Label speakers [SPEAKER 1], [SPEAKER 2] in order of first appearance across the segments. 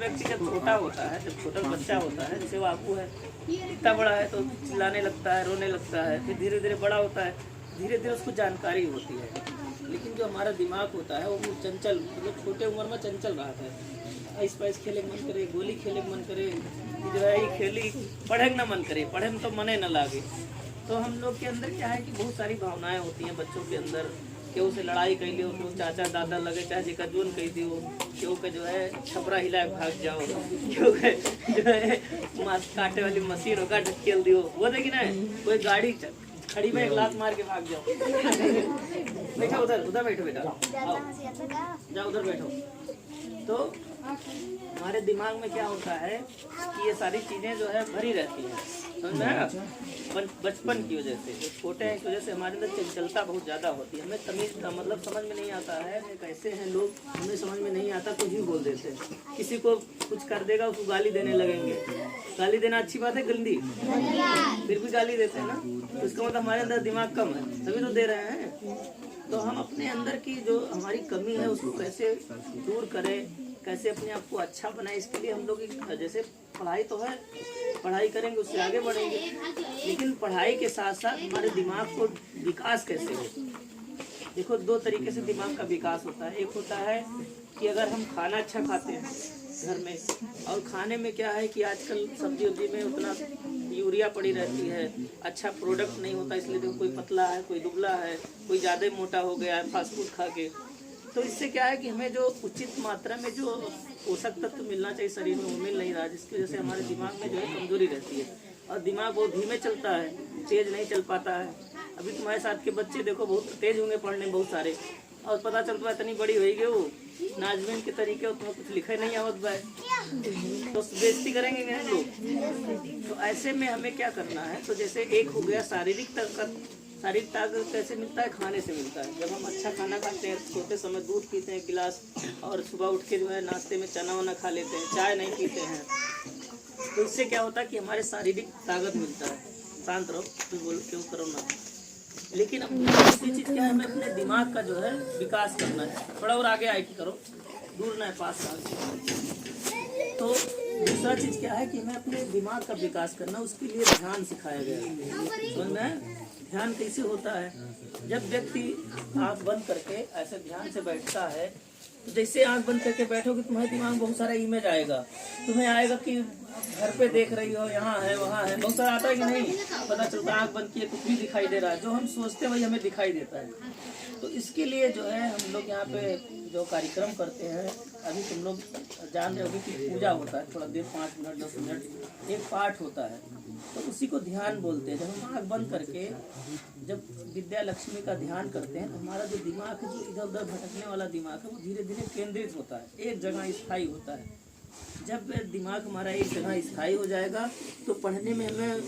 [SPEAKER 1] व्यक्ति जब छोटा होता है, जब छोटा बच्चा होता है, जैसे वो आपको है, इतना बड़ा है तो चिल्लाने लगता है, रोने लगता है, फिर धीरे धीरे बड़ा होता है, धीरे धीरे उसको जानकारी होती है। लेकिन जो हमारा दिमाग होता है वो चंचल, मतलब छोटे उम्र में चंचल रहता है। आइस पाइस खेले मन करे, गोली खेले मन करे, जो है ये खेली पढ़े न मन करे, पढ़े में तो मने न लागे। तो हम लोग के अंदर क्या है कि बहुत सारी भावनाएं होती हैं बच्चों के अंदर। केहू से लड़ाई कर लियो, केहू चाचा दादा लगे, चाहे जी का जोन कह दियो, केहू के जो है छपरा हिला के भाग जाओ, केहू के जो है मांस काटे वाली मशीन होगा ढकेल दियो, वो देखी ना कोई गाड़ी खड़ी में एक लात मार के भाग जाओ। बैठो उधर, उधर बैठो बेटा, आओ जाओ उधर बैठो। तो हमारे दिमाग में क्या होता है कि ये सारी चीजें जो है भरी रहती हैं, समझ में आया? बचपन की वजह से, जो छोटे हैं की वजह से हमारे अंदर चंचलता बहुत ज़्यादा होती है। हमें तमीज़ का मतलब समझ में नहीं आता है। कैसे हैं लोग, हमें समझ में नहीं आता कुछ भी बोल देते हैं। किसी को कुछ कर देगा उसको गाली देने लगेंगे। गाली देना अच्छी बात है गंदी, फिर भी गाली देते हैं ना, तो इसका मतलब हमारे अंदर दिमाग कम है, तभी तो दे रहे हैं। तो हम अपने अंदर की जो हमारी कमी है उसको कैसे दूर करें, कैसे अपने आप को अच्छा बनाए, इसके लिए हम लोग जैसे पढ़ाई तो है, पढ़ाई करेंगे उससे आगे बढ़ेंगे, लेकिन पढ़ाई के साथ साथ हमारे दिमाग को विकास कैसे हो। देखो दो तरीके से दिमाग का विकास होता है। एक होता है कि अगर हम खाना अच्छा खाते हैं घर में, और खाने में क्या है कि आजकल सब्जी उब्जी में उतना यूरिया पड़ी रहती है, अच्छा प्रोडक्ट नहीं होता, इसलिए देखो कोई पतला है, कोई दुबला है, कोई ज़्यादा मोटा हो गया है फास्ट फूड खा के। तो इससे क्या है कि हमें जो उचित मात्रा में जो पोषक तत्व मिलना चाहिए शरीर में वो मिल नहीं रहा, जिसकी वजह से हमारे दिमाग में जो है कमजोरी रहती है, और दिमाग बहुत धीमे चलता है, तेज नहीं चल पाता है। अभी तुम्हारे साथ के बच्चे देखो बहुत तेज होंगे पढ़ने बहुत सारे, और पता चलता है इतनी बड़ी होगी वो नाजमीन के तरीके और तुम्हें कुछ लिखे नहीं आवत भाई, तो बेइज्जती करेंगे नहीं लोग। तो ऐसे में हमें क्या करना है, तो जैसे एक हो गया शारीरिक ताकत कैसे मिलता है, खाने से मिलता है। जब हम अच्छा खाना खाते हैं, सोते समय दूध पीते हैं गिलास, और सुबह उठ के जो है नाश्ते में चना वना खा लेते हैं, चाय नहीं पीते हैं, तो इससे क्या होता है कि हमारे शारीरिक ताकत मिलता है। शांत रहो, तुम बोलो क्यों करो ना। लेकिन अब दूसरी चीज़ क्या है, हमें अपने दिमाग का जो है विकास करना है। थोड़ा और आगे आए कि करो, दूर ना है, पास आगे। तो दूसरा चीज़ क्या है कि हमें अपने दिमाग का विकास करना, उसके लिए ध्यान सिखाया गया है। समझ में? ध्यान कैसे होता है, जब व्यक्ति आँख बंद करके ऐसे ध्यान से बैठता है, तो जैसे आँख बंद करके बैठोगे तुम्हारे दिमाग में बहुत सारा इमेज आएगा। तुम्हें आएगा कि घर पे देख रही हो, यहाँ है वहाँ है, बहुत सारा आता है कि नहीं, पता चलता आँख बंद किए कुछ भी दिखाई दे रहा है, जो हम सोचते हैं वही हमें दिखाई देता है। तो इसके लिए जो है हम लोग यहाँ पे जो कार्यक्रम करते हैं, अभी तुम लोग जान रहे होगे कि पूजा होता है, थोड़ा देर 5 मिनट 10 मिनट एक पाठ होता है, तो उसी को ध्यान बोलते हैं। जब हम आँख बंद करके जब विद्या लक्ष्मी का ध्यान करते हैं, तो हमारा जो दिमाग है, जो इधर उधर भटकने वाला दिमाग है, वो धीरे धीरे केंद्रित होता है, एक जगह स्थायी होता है। जब दिमाग हमारा एक जगह स्थायी हो जाएगा तो पढ़ने में हमें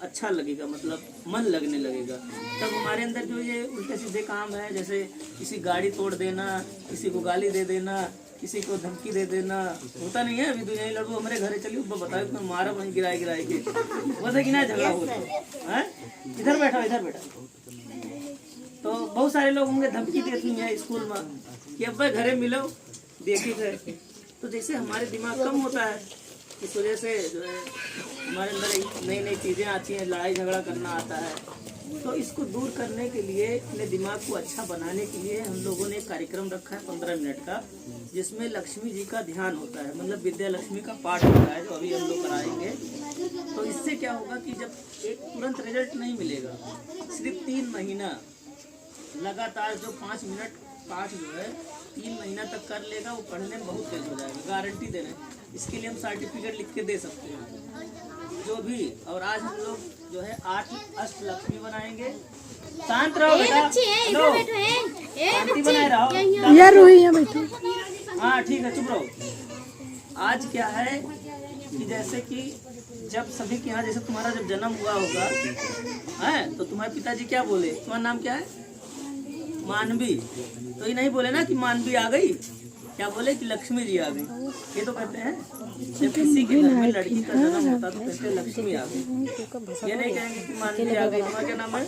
[SPEAKER 1] अच्छा लगेगा, मतलब मन लगने लगेगा। तब हमारे अंदर जो ये उल्टे सीधे काम है, जैसे किसी गाड़ी तोड़ देना, किसी को गाली दे देना, किसी को धमकी दे देना, होता नहीं है। अभी दुनिया लड़को हमारे घरे चली, बताओ तो मारा वहीं गिराए के वैसे कि ना झगड़ा होता है। इधर बैठा, इधर बैठा। तो बहुत सारे लोग होंगे धमकी देती हैं स्कूल में कि अब भाई घरे मिलो, देखी थे। तो जैसे हमारे दिमाग कम होता है, इस वजह से जो है हमारे अंदर नई नई चीज़ें आती हैं, लड़ाई झगड़ा करना आता है। तो इसको दूर करने के लिए, अपने दिमाग को अच्छा बनाने के लिए हम लोगों ने एक कार्यक्रम रखा है 15 मिनट का, जिसमें लक्ष्मी जी का ध्यान होता है, मतलब विद्या लक्ष्मी का पाठ होता है, जो अभी हम लोग कराएंगे। तो इससे क्या होगा कि जब एक तुरंत रिजल्ट नहीं मिलेगा, सिर्फ 3 महीना लगातार जो 5 मिनट पाठ जो है 3 महीना तक कर लेगा, वो पढ़ने में बहुत तेज हो जाएगा, गारंटी दे रहे हैं। इसके लिए हम सर्टिफिकेट लिख के दे सकते हैं जो भी। और आज हम लोग जो है 8 अष्टलक्ष्मी बनाएंगे। शांत रहो बेटा, शांति बनाए रहो यार, बैठो। हाँ ठीक है, चुप रहो। आज क्या है कि जैसे कि जब सभी के यहाँ, जैसे तुम्हारा जब जन्म हुआ होगा है, तो तुम्हारे पिताजी क्या बोले, तुम्हारा नाम क्या है, मानवी, तो ये नहीं बोले ना कि मानवी आ गई, क्या बोले कि लक्ष्मी जी आ गई। ये तो कहते हैं जब किसी के घर में लड़की का जन्म होता तो कहते हैं लक्ष्मी आ गई, ये नहीं कहेंगे कि मानवी आ गई। तुम्हारा क्या नाम है,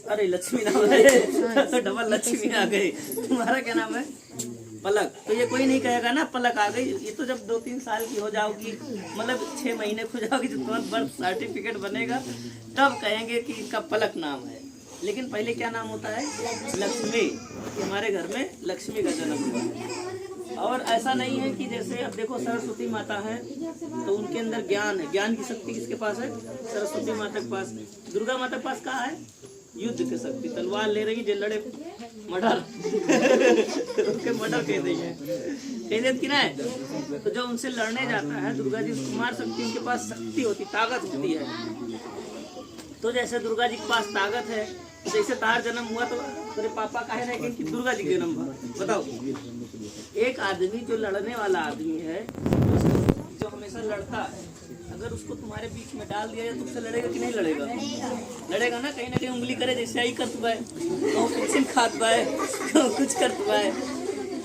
[SPEAKER 1] अरे लक्ष्मी नाम है तो डबल लक्ष्मी आ गई। तुम्हारा क्या नाम है, पलक, तो ये कोई नहीं कहेगा ना पलक आ गई, ये तो जब 2-3 साल की हो जाओगी, मतलब 6 महीने हो जाओगी, जब तुम्हारा बर्थ सर्टिफिकेट बनेगा तब कहेंगे कि इनका पलक नाम है। लेकिन पहले क्या नाम होता है? लक्ष्मी। हमारे घर में लक्ष्मी का जन्म हुआ है। और ऐसा नहीं है कि जैसे अब देखो सरस्वती माता है तो उनके अंदर ज्ञान है, ज्ञान की शक्ति किसके पास है? सरस्वती माता के पास। दुर्गा माता के पास कहाँ है? युद्ध की शक्ति, तलवार ले रही, जे लड़े मर्डर उनके मर्डर कह देंगे, कह देते कि नहीं। तो जो उनसे लड़ने जाता है दुर्गा जी उसको मार सकती है, उनके पास शक्ति होती, ताकत होती है। तो जैसे दुर्गा जी के पास ताकत है, जैसे तार जन्म हुआ तो तेरे पापा कहे रहे कि दुर्गा जी के जन्म हुआ। बताओ, एक आदमी जो लड़ने वाला आदमी है, जो हमेशा लड़ता है, अगर उसको तुम्हारे बीच में डाल दिया जाए तो उससे लड़ेगा कि नहीं लड़ेगा? लड़ेगा ना कहीं उंगली करे, जैसे आई कर तुआ है, पेंसिल खात पाए, कुछ कर तुआ है।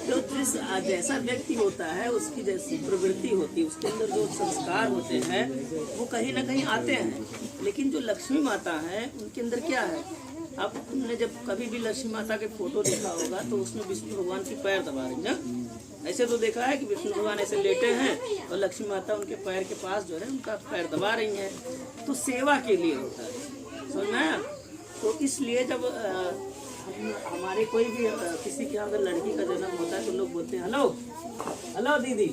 [SPEAKER 1] तो जिस जैसा व्यक्ति होता है उसकी जैसी प्रवृत्ति होती है, उसके अंदर जो संस्कार होते हैं वो कहीं ना कहीं आते हैं। लेकिन जो लक्ष्मी माता है उनके अंदर क्या है? अब तुमने जब कभी भी लक्ष्मी माता के फोटो देखा होगा तो उसमें विष्णु भगवान की पैर दबा रही ना, ऐसे तो देखा है कि विष्णु भगवान ऐसे लेटे हैं और लक्ष्मी माता उनके पैर के पास जो है उनका पैर दबा रही हैं। तो सेवा के लिए होता है, समझ में आया? तो इसलिए जब हमारे कोई भी किसी के अगर लड़की का जन्म होता है तो लोग बोलते हैं हेलो हेलो दीदी,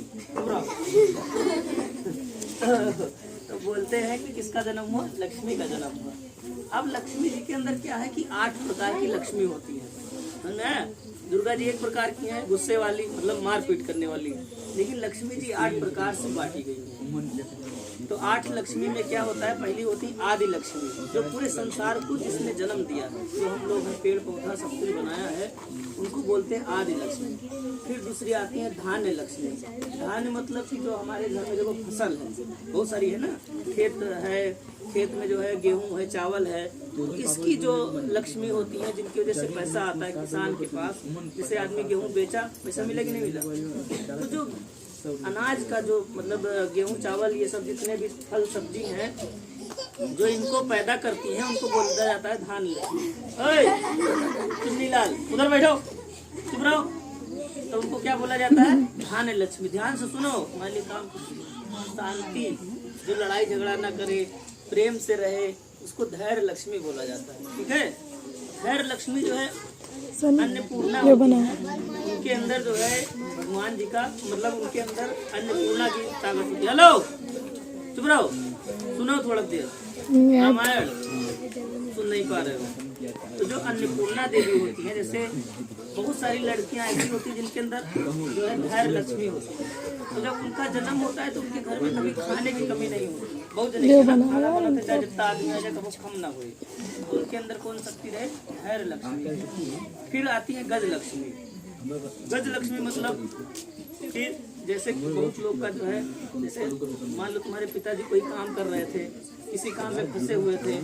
[SPEAKER 1] तो बोलते हैं कि किसका जन्म हुआ? लक्ष्मी का जन्म हुआ। अब लक्ष्मी जी के अंदर क्या है कि 8 प्रकार की लक्ष्मी होती है, समझ में? दुर्गा जी एक प्रकार की है, गुस्से वाली, मतलब मार पीट करने वाली, लेकिन लक्ष्मी जी 8 प्रकार से बांटी गई है। तो 8 लक्ष्मी में क्या होता है? पहली होती है आदि लक्ष्मी, जो पूरे संसार को जिसने जन्म दिया, जो हम लोग हैं, पेड़ पौधा सब कुछ बनाया है, उनको बोलते हैं आदि लक्ष्मी। फिर दूसरी आती है धान्य लक्ष्मी। धान्य मतलब कि जो हमारे घर में जो फसल है बहुत सारी है ना, खेत है, खेत में जो है गेहूं है, चावल है, तो इसकी जो लक्ष्मी होती है जिनकी वजह से पैसा आता है किसान के पास, जैसे आदमी गेहूं बेचा, पैसा मिला कि नहीं मिला? तो जो अनाज का जो मतलब गेहूं चावल ये सब जितने भी फल सब्जी हैं जो इनको पैदा करती हैं उनको बोला जाता है धान लक्ष्मी। चुन्नी लाल उधर बैठो, चुप रहो। तो उनको क्या बोला जाता है? धान लक्ष्मी। ध्यान से सुनो, हमारे काम शांति, जो लड़ाई झगड़ा ना करे, प्रेम से रहे, उसको धैर्य लक्ष्मी बोला जाता है। ठीक है? धैर्य लक्ष्मी जो है अन्नपूर्णा उनके अंदर जो है भगवान जी का मतलब उनके अंदर अन्नपूर्णा की ताकत होती है। हेलो चुप रहो, सुनो थोड़ा देर रामायण, सुन नहीं पा रहे हो? तो जो अन्नपूर्णा देवी होती है, जैसे बहुत सारी लड़कियां ऐसी होती हैं जिनके अंदर जो है धैर्य लक्ष्मी होती है, तो जब उनका जन्म होता है तो उनके घर में कभी खाने की कमी नहीं होती। बहुत जने खाना बनाते चाहे जितना आदमी आ जाए कभी कम ना हुए, तो उनके अंदर कौन शक्ति रहे? धैर्य लक्ष्मी। फिर आती है गज लक्ष्मी। गज लक्ष्मी मतलब फिर जैसे बहुत लोग का जो है, जैसे मान लो तुम्हारे पिताजी कोई काम कर रहे थे, किसी काम में फंसे हुए थे,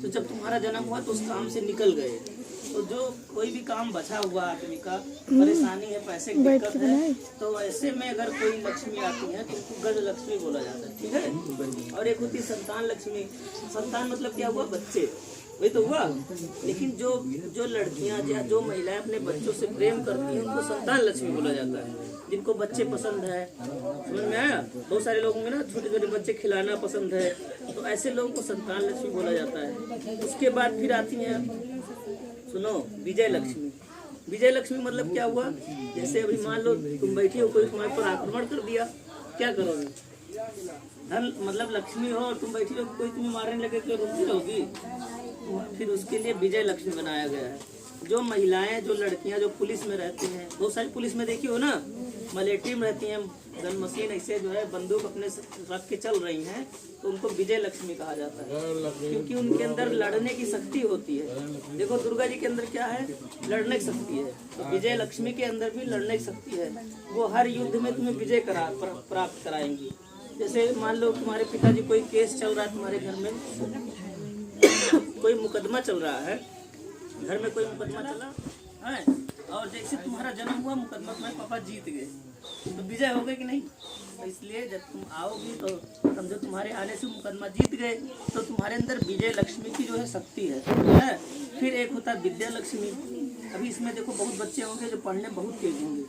[SPEAKER 1] तो जब तुम्हारा जन्म हुआ तो उस काम से निकल गए, तो जो कोई भी काम बचा हुआ आदमी का, परेशानी है, पैसे की दिक्कत है, तो ऐसे में अगर कोई लक्ष्मी आती है तो उनको गज लक्ष्मी बोला जाता है। ठीक है? और एक होती है संतान लक्ष्मी। संतान मतलब क्या हुआ? बच्चे, वही तो हुआ। लेकिन जो लड़कियां या जो महिलाएं अपने बच्चों से प्रेम करती हैं उनको संतान लक्ष्मी बोला जाता है। जिनको बच्चे पसंद है, समझ में आया? बहुत सारे लोगों में ना छोटे छोटे बच्चे खिलाना पसंद है, तो ऐसे लोगों को संतान लक्ष्मी बोला जाता है। उसके बाद फिर आती है, सुनो, विजय लक्ष्मी। विजय लक्ष्मी मतलब क्या हुआ? जैसे अभी मान लो तुम बैठी हो, कोई तुम्हारे पर आक्रमण कर दिया, क्या करोगे? धन मतलब लक्ष्मी हो और तुम बैठी हो, कोई तुम्हें मारने लगे तो रुकती रहोगी? फिर उसके लिए विजय लक्ष्मी बनाया गया है। जो महिलाएं, जो लड़कियां जो पुलिस में रहती हैं, बहुत सारी पुलिस में देखी हो ना, मिलिट्री में रहती हैं, गन मशीन ऐसे जो है बंदूक अपने रख के चल रही हैं, तो उनको विजय लक्ष्मी कहा जाता है, क्योंकि उनके अंदर लड़ने की शक्ति होती है। देखो दुर्गा जी के अंदर क्या है? लड़ने की शक्ति है, तो विजय लक्ष्मी के अंदर भी लड़ने की शक्ति है। वो हर युद्ध में तुम्हें विजय प्राप्त कराएंगी। जैसे मान लो तुम्हारे पिताजी कोई केस चल रहा है तुम्हारे घर में, कोई मुकदमा चल रहा है, घर में कोई मुकदमा चला है, और जैसे तुम्हारा जन्म हुआ मुकदमा तुम्हारे पापा जीत गए, तो विजय हो गए कि नहीं? तो इसलिए जब तुम आओगी तो समझो तुम्हारे आने से मुकदमा जीत गए, तो तुम्हारे अंदर विजय लक्ष्मी की जो है शक्ति है। फिर एक होता है विद्या लक्ष्मी। अभी इसमें देखो बहुत बच्चे होंगे जो पढ़ने बहुत तेज होंगे,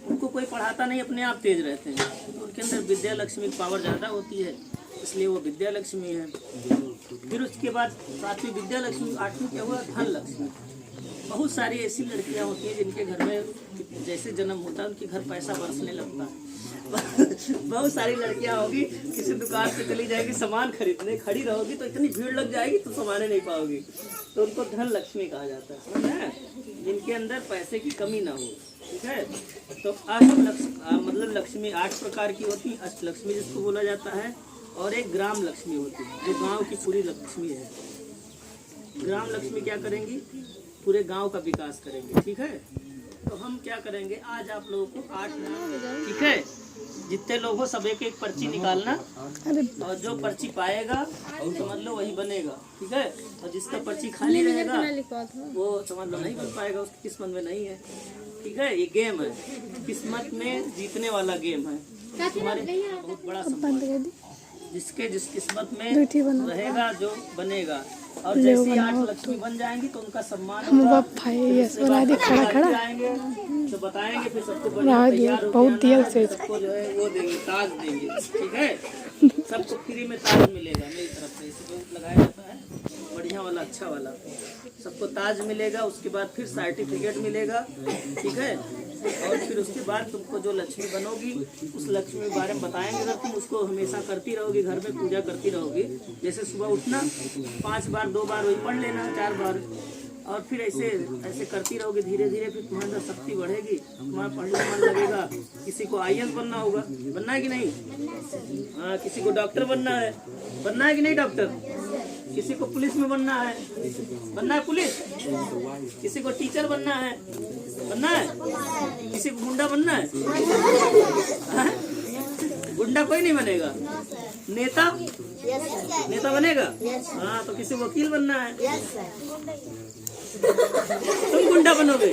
[SPEAKER 1] उनको कोई पढ़ाता नहीं, अपने आप तेज रहते हैं, तो उनके अंदर विद्या लक्ष्मी की पावर ज़्यादा होती है, इसलिए वो विद्या लक्ष्मी है। फिर उसके बाद 7वीं विद्या लक्ष्मी, 8वीं क्या हुआ, धन लक्ष्मी। बहुत सारी ऐसी लड़कियां होती हैं जिनके घर में जैसे जन्म होता है उनके घर पैसा बरसने लगता है। बहुत सारी लड़कियां होगी, किसी दुकान से चली जाएगी सामान खरीदने, खड़ी रहोगी तो इतनी भीड़ लग जाएगी तो सामाने नहीं पाओगी, तो उनको धन लक्ष्मी कहा जाता है, समझ है, जिनके अंदर पैसे की कमी ना हो। ठीक है, तो मतलब लक्ष्मी 8 प्रकार की होती है। अष्टलक्ष्मी जिसको बोला जाता है, और एक ग्राम लक्ष्मी होती है जो गांव की पूरी लक्ष्मी है। ग्राम लक्ष्मी क्या करेंगी, पूरे गांव का विकास करेंगे। ठीक है, तो हम क्या करेंगे, आज आप लोगों को 8 नाम, ठीक है, जितने लोग हो सब एक पर्ची निकालना, और जो पर्ची पाएगा समझ लो वही बनेगा। ठीक है, और जिसका पर्ची खाली रहेगा वो समझ लो नहीं बन पाएगा, उसकी किस्मत में नहीं है। ठीक है, ये गेम है, किस्मत में जीतने वाला गेम है। तुम्हारे बहुत बड़ा सम्मान, जिसके जिस किस्मत में रहेगा जो बनेगा, और जैसे 8 लक्ष्मी बन जाएंगी तो उनका सम्मान होगा। आएंगे तो बताएंगे, फिर सबको सबको जो है वो देंगे, ताज देंगे। ठीक है, सबको फ्री में ताज मिलेगा मेरी तरफ से, इसे लगाया जाता है बढ़िया वाला, अच्छा वाला, सबको ताज मिलेगा। उसके बाद फिर सर्टिफिकेट मिलेगा। ठीक है, और फिर उसके बाद तुमको जो लक्ष्मी बनोगी उस लक्ष्मी के बारे में बताएंगे। अगर तुम उसको हमेशा करती रहोगी, घर में पूजा करती रहोगी, जैसे सुबह उठना 5 बार, 2 बार वही पढ़ लेना, 4 बार, और फिर ऐसे करती रहोगी, धीरे धीरे फिर तुम्हारे अंदर शक्ति बढ़ेगी, तुम्हारा पढ़ने मन लगेगा। किसी को IAS बनना होगा, बनना है कि नहीं, हाँ, किसी को डॉक्टर बनना है कि नहीं डॉक्टर, किसी को पुलिस में बनना है पुलिस, किसी को टीचर बनना है, किसी को गुंडा बनना है, गुंडा कोई नहीं बनेगा, नेता बनेगा, हाँ, तो किसी को वकील बनना है, तुम गुंडा बनोगे।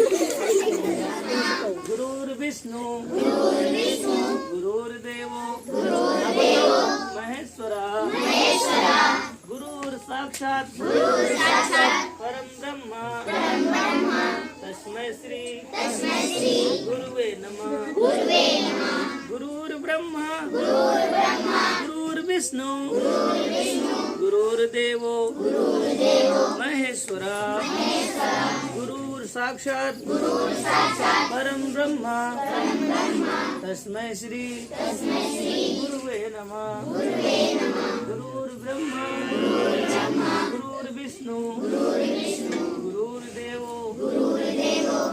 [SPEAKER 1] गुरुर्विष्णु गुरुर्देवो महेश्वरा गुरुर साक्षात् परम ब्रह्म तस्मै श्री गुरुवे नमः। गुरुर्ब्रह्मा गुरुर्विष्णु गुरुर्देवो महेश्वरा गुरुर साक्षात् परम ब्रह्म तस्मै श्री गुरुवे नमः। गुरुर्ब्रह्मा गुरुर्विष्णु गुरुर्देवो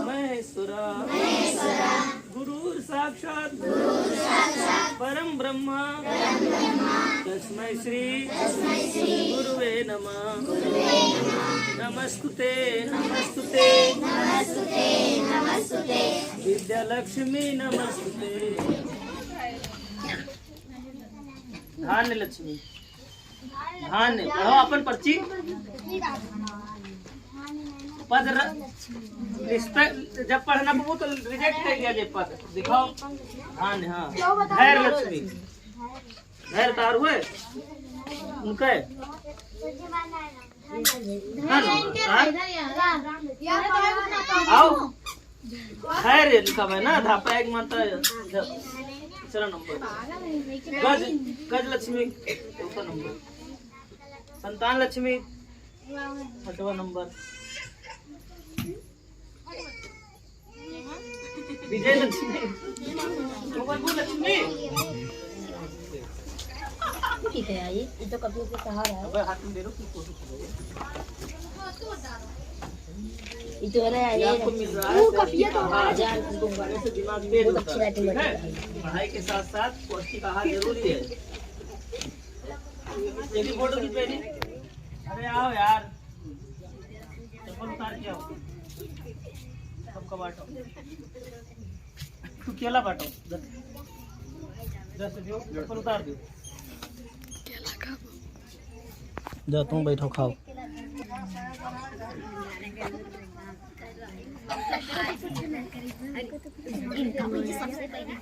[SPEAKER 1] महेश्वरा गुरुर साक्षात् परम ब्रह्म तस्मै श्री गुरुवे नमः। नमस्तुते नमस्तुते विद्यालक्ष्मी नमस्तुते। धान्य लक्ष्मी, धान्य पढ़ो अपन पर्ची। पद जब पढ़ना पड़ो तो रिजेक्ट कर दिया जे पद दिखाओ। धान्य, हाँ। धैर्य लक्ष्मी, धैर्य तार हुए उनके आओ। धैर्य लिखा है ना, धापा एक माता तीसरा नंबर। गज लक्ष्मी चौथा नंबर। संतान लक्ष्मी 6वां नंबर। विजय लक्ष्मी लक्ष्मी ठीक है, ये तो कभी के सहारा है। हाथ में दे दो, ये तो है आपको मिल रहा है। पढ़ने से दिमाग तेज होता है। पढ़ाई के साथ साथ पौष्टिक आहार जरूरी है। ये भी फोटो खींच पहले। अरे आओ यार, चप्पल उतार के आओ, सबका बांटो, केला बांटो, 10 दो, चप्पल उतार दो, जा तुम बैठो खाओ। इनका मुझे सबसे पहले